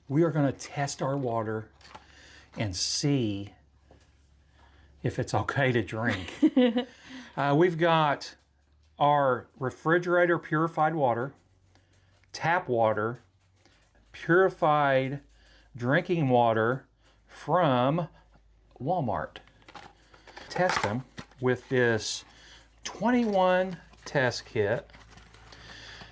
We are going to test our water and see if it's okay to drink. We've got our refrigerator purified water, tap water, purified drinking water from Walmart. Test them with this 21 test kit.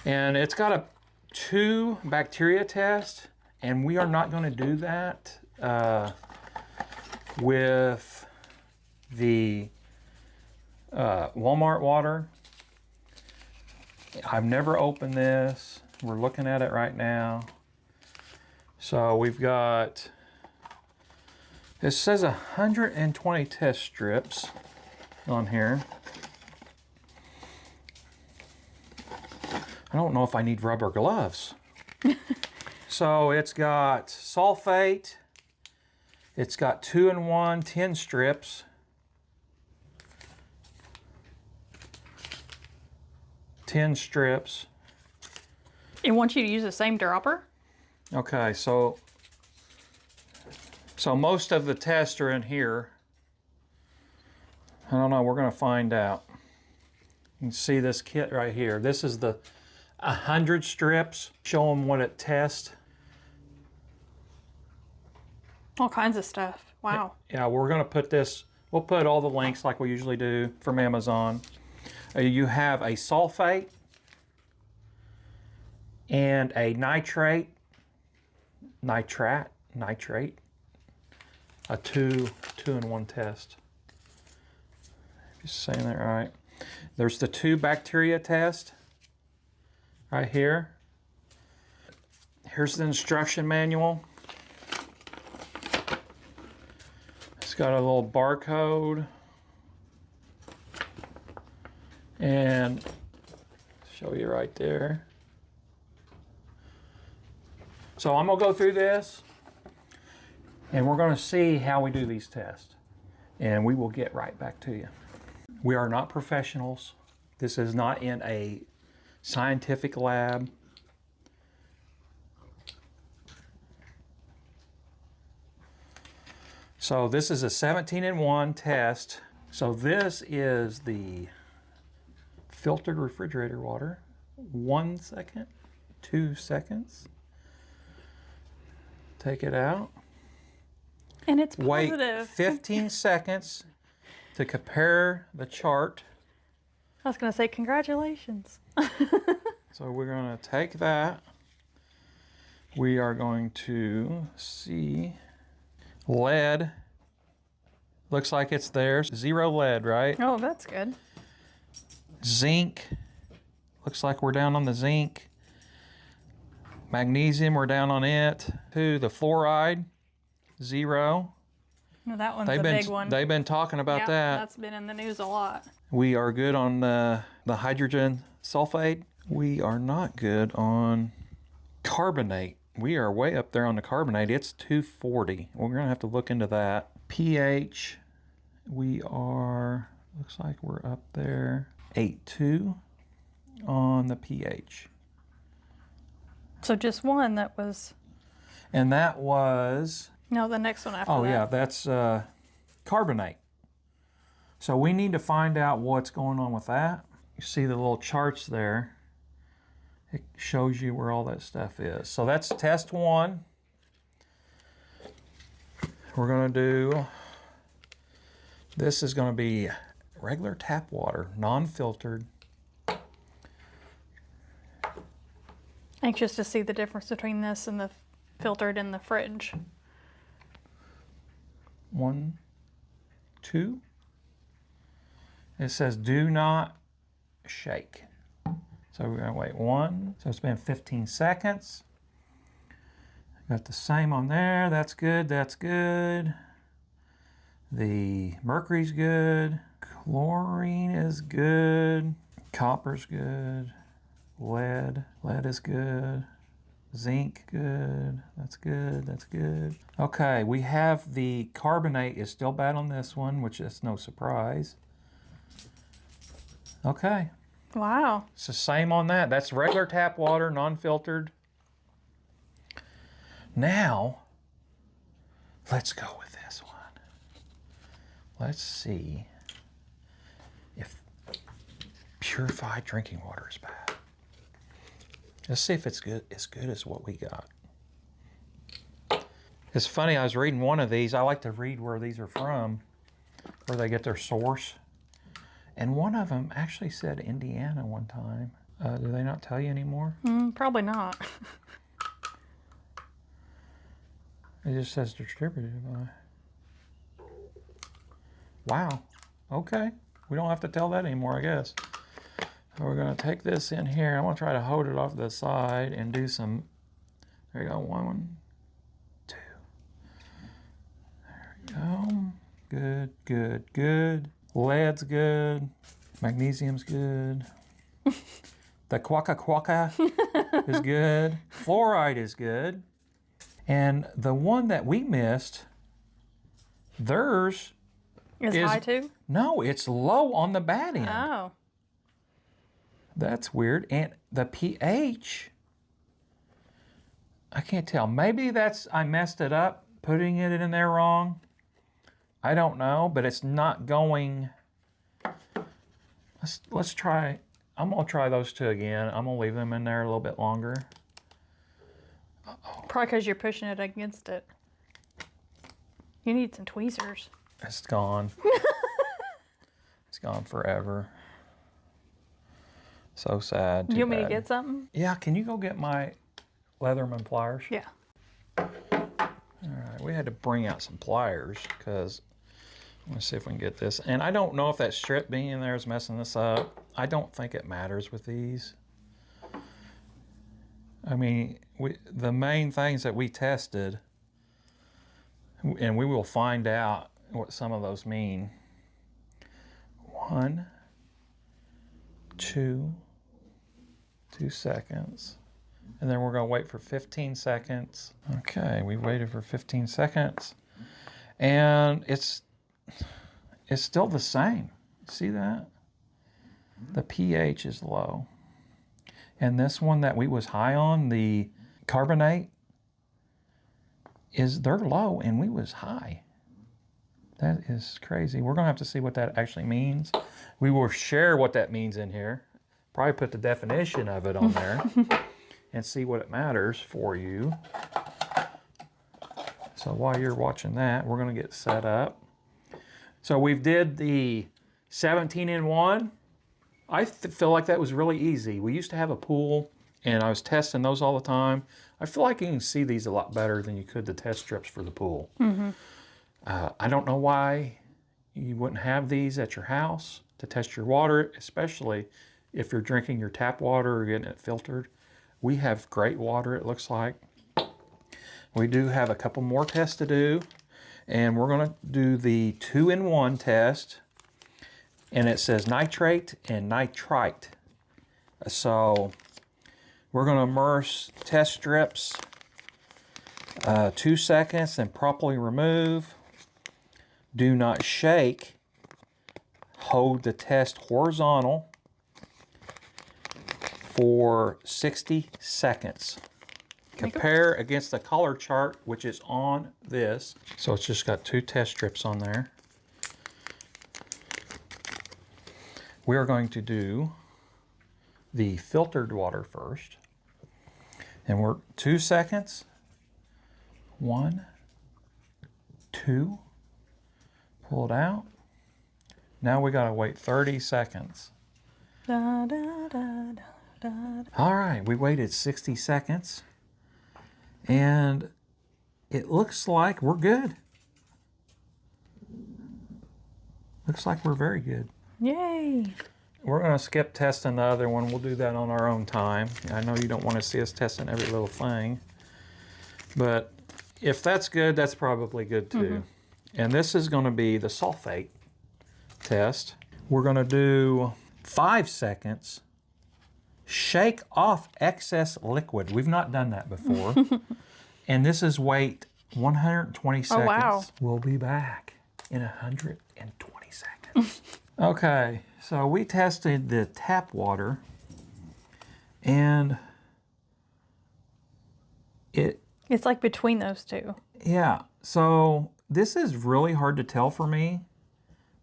And it's got a 2 bacteria test, and we are not going to do that with the Walmart water. I've never opened this. We're looking at it right now. So we've got, it says 120 test strips on here. I don't know if I need rubber gloves. So it's got sulfate. It's got 2-in-1 10 strips. 10 strips. It wants you to use the same dropper? Okay, so most of the tests are in here. I don't know, we're gonna find out. You can see this kit right here. This is the 100 strips. Show them what it tests. All kinds of stuff. Wow. Yeah, we're gonna put this, we'll put all the links like we usually do from Amazon. You have a sulfate and a nitrate, a 2-in-1 test. If you're saying that right. There's the 2 bacteria test right here. Here's the instruction manual. It's got a little barcode. And show you right there. So I'm gonna go through this and we're gonna see how we do these tests. And we will get right back to you. We are not professionals. This is not in a scientific lab. So this is a 17-in-1 test. So this is the filtered refrigerator water. 1 second, 2 seconds. Take it out. And it's positive. Wait 15 seconds to compare the chart. I was going to say congratulations. So we're going to take that. We are going to see lead. Looks like it's there. 0 lead, right? Oh, that's good. Zinc. Looks like we're down on the zinc. Magnesium, we're down on it. To the fluoride, 0. No, that one's a big one. They've been talking about that. That's been in the news a lot. We are good on the hydrogen sulfate. We are not good on carbonate. We are way up there on the carbonate. It's 240. We're going to have to look into that. pH, we are, looks like we're up there. 8.2 on the pH. So just one that was... And that was... No, the next one after that. Oh yeah, that's carbonate. So we need to find out what's going on with that. You see the little charts there. It shows you where all that stuff is. So that's test 1. We're gonna do, this is gonna be regular tap water, non-filtered. Anxious to see the difference between this and the filtered in the fridge. 1, 2. It says do not shake. So we're gonna wait 1. So it's been 15 seconds. Got the same on there. That's good. That's good. The mercury's good. Chlorine is good. Copper's good. Lead is good. Zinc, good. That's good. That's good. Okay, we have the carbonate is still bad on this one, which is no surprise. Okay. Wow. It's the same on that. That's regular tap water, non-filtered. Now, let's go with this one. Let's see if purified drinking water is bad. Let's see if it's good, as good as what we got. It's funny, I was reading one of these. I like to read where these are from, where they get their source. And one of them actually said Indiana one time. Do they not tell you anymore? Probably not. It just says distributed by. Wow. Okay. We don't have to tell that anymore, I guess. So we're going to take this in here. I'm going to try to hold it off the side and do some. There you go. One, two. There we go. Good, good, good. Lead's good. Magnesium's good. The quacka is good. Fluoride is good. And the one that we missed, theirs Is high too? no, it's low on the bad end. Oh. That's weird. And the pH, I can't tell. Maybe that's, I messed it up putting it in there wrong. I don't know, but it's not going. Let's try. I'm going to try those two again. I'm going to leave them in there a little bit longer. Probably because you're pushing it against it. You need some tweezers. It's gone. It's gone forever. So sad. You want me to get something? Yeah, can you go get my Leatherman pliers? Yeah. All right, we had to bring out some pliers because let's see if we can get this. And I don't know if that strip being in there is messing this up. I don't think it matters with these. I mean, the main things that we tested, and we will find out what some of those mean. 1, 2 seconds. And then we're going to wait for 15 seconds. Okay, we waited for 15 seconds. And it's still the same. See that? The pH is low. And this one that we was high on, the carbonate, they're low and we was high. That is crazy. We're going to have to see what that actually means. We will share what that means in here. Probably put the definition of it on there and see what it matters for you. So while you're watching that, we're going to get set up. So we've did the 17-in-1. I feel like that was really easy. We used to have a pool and I was testing those all the time. I feel like you can see these a lot better than you could the test strips for the pool. Mm-hmm. I don't know why you wouldn't have these at your house to test your water, especially if you're drinking your tap water or getting it filtered. We have great water, it looks like. We do have a couple more tests to do, and we're going to do the 2-in-1 test, and it says nitrate and nitrite. So we're going to immerse test strips 2 seconds and properly remove. Do not shake. Hold the test horizontal for 60 seconds. Compare against the color chart, which is on this. So it's just got 2 test strips on there. We are going to do the filtered water first. And we're 2 seconds. 1, 2. Pull it out. Now we gotta wait 30 seconds. Da, da, da, da, da. All right, we waited 60 seconds. And it looks like we're good. Looks like we're very good. Yay. We're gonna skip testing the other one. We'll do that on our own time. I know you don't want to see us testing every little thing. But if that's good, that's probably good too. Mm-hmm. And this is gonna be the sulfate test. We're gonna do 5 seconds. Shake off excess liquid. We've not done that before. And this is wait 120 seconds. Oh, wow. We'll be back in 120 seconds. Okay, so we tested the tap water and Is It's like between those two. Yeah, so this is really hard to tell for me,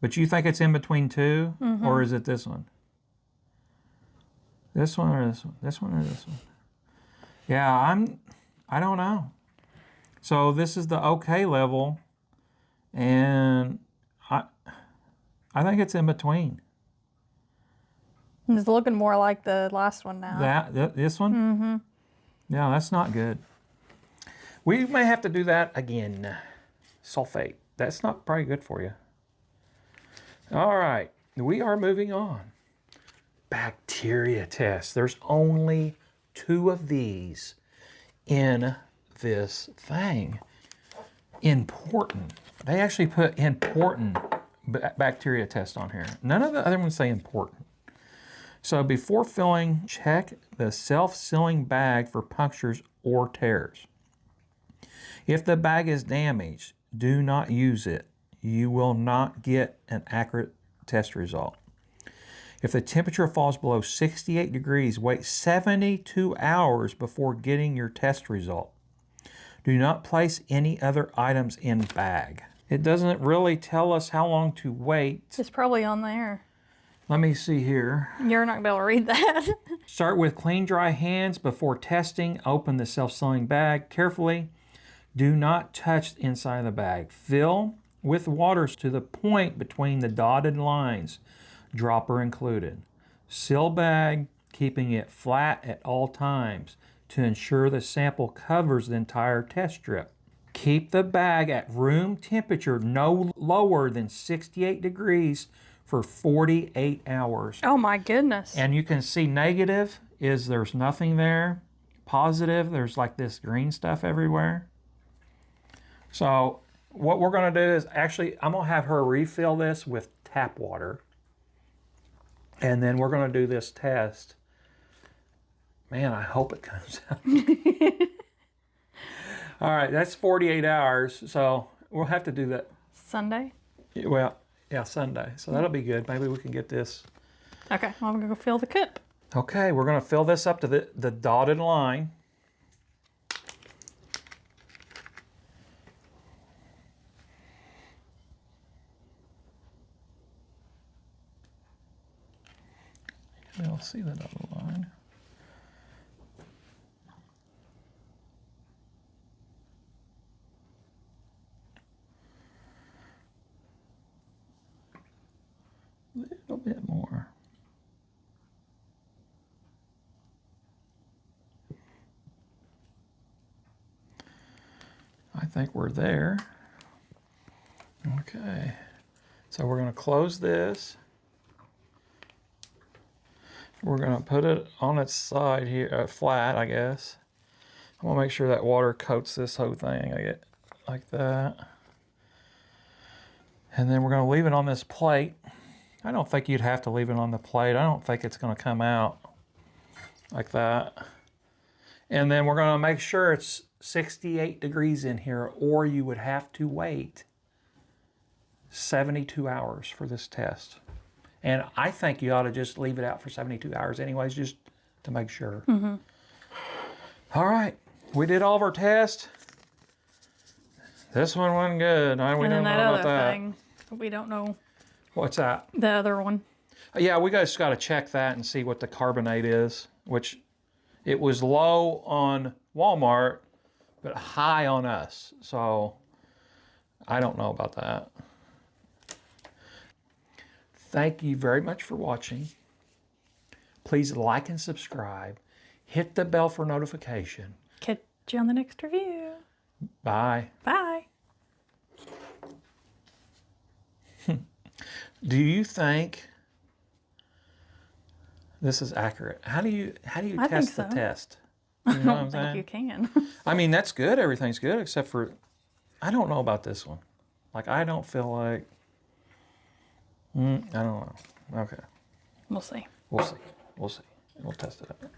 but you think it's in between two, or is it this one? This one or this one? This one or this one? Yeah, I don't know. So this is the okay level, and I think it's in between. It's looking more like the last one now. This one? Mm-hmm. Yeah, that's not good. We may have to do that again. Sulfate. That's not probably good for you. All right, we are moving on. Bacteria test. There's only 2 of these in this thing. Important. They actually put important bacteria test on here. None of the other ones say important. So before filling, check the self-sealing bag for punctures or tears. If the bag is damaged, do not use it. You will not get an accurate test result. If the temperature falls below 68 degrees, wait 72 hours before getting your test result. Do not place any other items in bag. It doesn't really tell us how long to wait. It's probably on there. Let me see here. You're not going to be able to read that. Start with clean, dry hands before testing. Open the self-sealing bag carefully. Do not touch the inside of the bag. Fill with water to the point between the dotted lines, dropper included. Seal bag, keeping it flat at all times to ensure the sample covers the entire test strip. Keep the bag at room temperature no lower than 68 degrees for 48 hours. Oh my goodness. And you can see negative is there's nothing there. Positive, there's like this green stuff everywhere. So what we're going to do is actually, I'm going to have her refill this with tap water. And then we're going to do this test. Man, I hope it comes out. All right, that's 48 hours. So we'll have to do that. Sunday? Well, yeah, Sunday. So that'll be good. Maybe we can get this. Okay, well, I'm going to go fill the cup. Okay, we're going to fill this up to the dotted line. You'll see the dotted line. A little bit more. I think we're there. Okay, so we're going to close this. We're going to put it on its side here, flat, I guess. I'm going to make sure that water coats this whole thing. I get like that. And then we're going to leave it on this plate. I don't think you'd have to leave it on the plate. I don't think it's going to come out like that. And then we're going to make sure it's 68 degrees in here, or you would have to wait 72 hours for this test. And I think you ought to just leave it out for 72 hours anyways, just to make sure. Mm-hmm. All right, we did all of our tests. This one wasn't good. We don't know about that. Thing, we don't know. What's that? The other one. Yeah, we guys got to check that and see what the carbonate is, which it was low on Walmart, but high on us. So I don't know about that. Thank you very much for watching. Please like and subscribe. Hit the bell for notification. Catch you on the next review. Bye. Bye. Do you think this is accurate? How do you test the test? You know I don't think you can. I mean, that's good. Everything's good except for, I don't know about this one. Like, I don't feel like, I don't know. Okay. We'll see. We'll see. We'll see. We'll test it out.